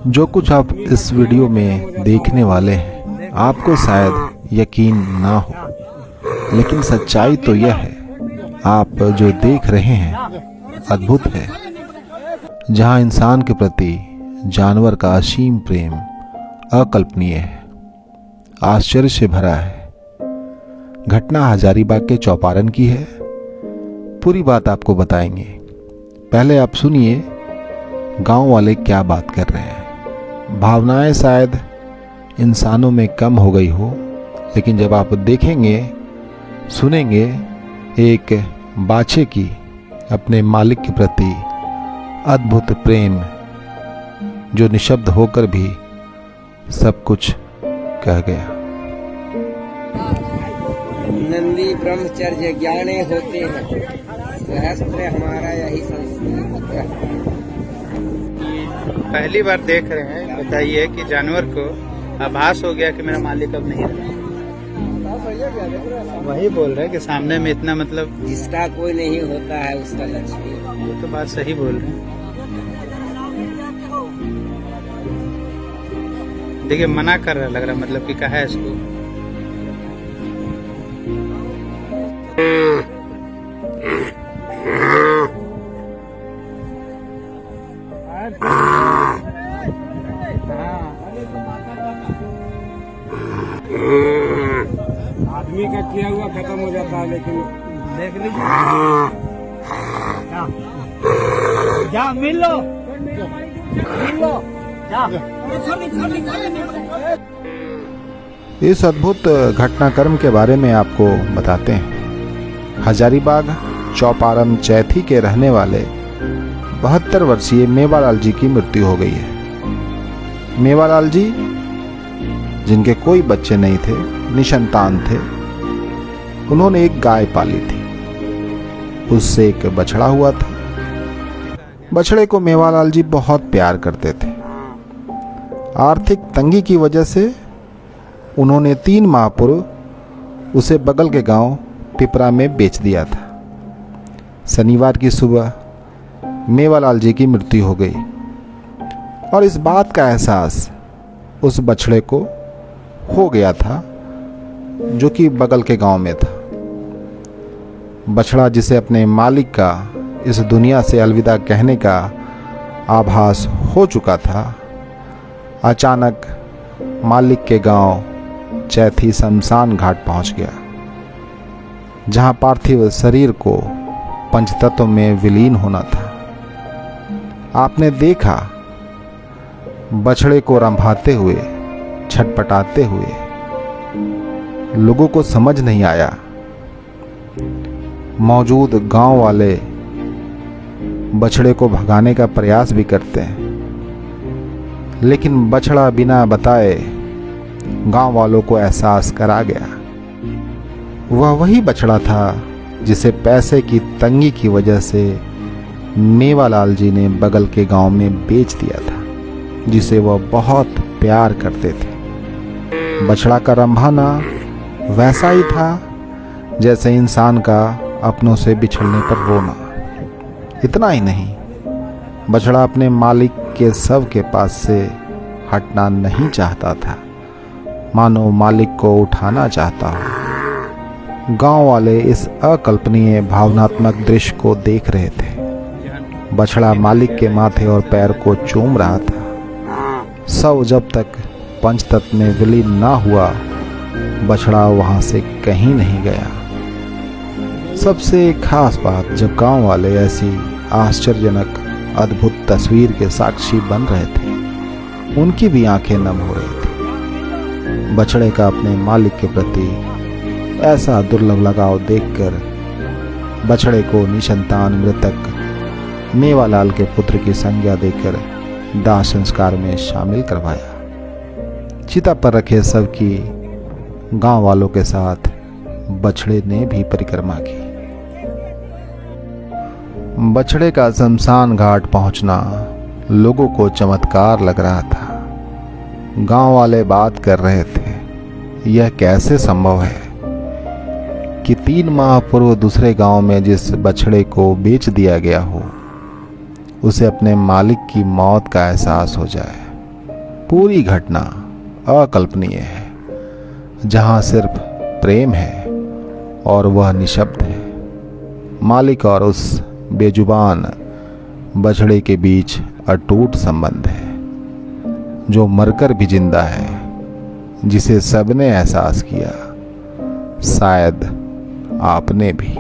जो कुछ आप इस वीडियो में देखने वाले हैं आपको शायद यकीन ना हो, लेकिन सच्चाई तो यह है, आप जो देख रहे हैं अद्भुत है। जहां इंसान के प्रति जानवर का असीम प्रेम अकल्पनीय है, आश्चर्य से भरा है। घटना हजारीबाग के चौपारण की है। पूरी बात आपको बताएंगे। पहले आप सुनिए गांव वाले क्या बात कर रहे हैं। भावनाएं शायद इंसानों में कम हो गई हो, लेकिन जब आप देखेंगे सुनेंगे एक बाछे की अपने मालिक के प्रति अद्भुत प्रेम, जो निशब्द होकर भी सब कुछ कह गया। नंदी ब्रह्मचर्य ज्ञाने होते हैं, सहस्त्र हमारा यही संस्कृत है। पहली बार देख रहे हैं, बताइए कि जानवर को आभास हो गया कि मेरा मालिक अब नहीं रहा। वही बोल रहे हैं कि सामने में इतना, मतलब जिसका कोई नहीं होता है उसका लक्ष्मी। वो तो बात सही बोल रहे हैं। देखिए मना कर रहा लग रहा, मतलब कि कहा है इसको। आदमी का किया हुआ खत्म हो जाता है, लेकिन देख लीजिए। जा मिल लो, जा। इस अद्भुत घटनाक्रम के बारे में आपको बताते हैं। हजारीबाग चौपारण चैथी के रहने वाले 72 वर्षीय मेवालाल जी की मृत्यु हो गई है। मेवालाल जी, जिनके कोई बच्चे नहीं थे, निसंतान थे, उन्होंने एक गाय पाली थी। उससे एक बछड़ा हुआ था। बछड़े को मेवालाल जी बहुत प्यार करते थे। आर्थिक तंगी की वजह से उन्होंने 3 माह पूर्व उसे बगल के गांव पिपरा में बेच दिया था। शनिवार की सुबह मेवालाल जी की मृत्यु हो गई और इस बात का एहसास उस बछड़े को हो गया था जो कि बगल के गांव में था। बछड़ा जिसे अपने मालिक का इस दुनिया से अलविदा कहने का आभास हो चुका था, अचानक मालिक के गांव चैथी शमशान घाट पहुंच गया, जहां पार्थिव शरीर को पंचतत्व में विलीन होना था। आपने देखा बछड़े को रंभाते हुए, छटपटाते हुए। लोगों को समझ नहीं आया। मौजूद गांव वाले बछड़े को भगाने का प्रयास भी करते हैं, लेकिन बछड़ा बिना बताए गांव वालों को एहसास करा गया। वह वही बछड़ा था जिसे पैसे की तंगी की वजह से मेवालाल जी ने बगल के गांव में बेच दिया था, जिसे वह बहुत प्यार करते थे। बछड़ा का रंभाना वैसा ही था जैसे इंसान का अपनों से बिछड़ने पर रोना। इतना ही नहीं, बछड़ा अपने मालिक के शव के पास से हटना नहीं चाहता था, मानो मालिक को उठाना चाहता हो। गांव वाले इस अकल्पनीय भावनात्मक दृश्य को देख रहे थे। बछड़ा मालिक के माथे और पैर को चूम रहा था। शव जब तक पंचतत्व में विलीन ना हुआ, बछड़ा वहां से कहीं नहीं गया। सबसे खास बात, जब गांव वाले ऐसी आश्चर्यजनक अद्भुत तस्वीर के साक्षी बन रहे थे, उनकी भी आंखें नम हो रही थी। बछड़े का अपने मालिक के प्रति ऐसा दुर्लभ लगाव देखकर बछड़े को निसंतान मृतक मेवालाल के पुत्र की संज्ञा देकर दाह संस्कार में शामिल करवाया। चिता पर रखे शव की गांव वालों के साथ बछड़े ने भी परिक्रमा की। बछड़े का शमशान घाट पहुंचना लोगों को चमत्कार लग रहा था। गांव वाले बात कर रहे थे, यह कैसे संभव है कि 3 माह पूर्व दूसरे गांव में जिस बछड़े को बेच दिया गया हो, उसे अपने मालिक की मौत का एहसास हो जाए। पूरी घटना अकल्पनीय है, जहां सिर्फ प्रेम है और वह निशब्द है। मालिक और उस बेजुबान बछड़े के बीच अटूट संबंध है, जो मरकर भी जिंदा है, जिसे सबने एहसास किया, शायद आपने भी।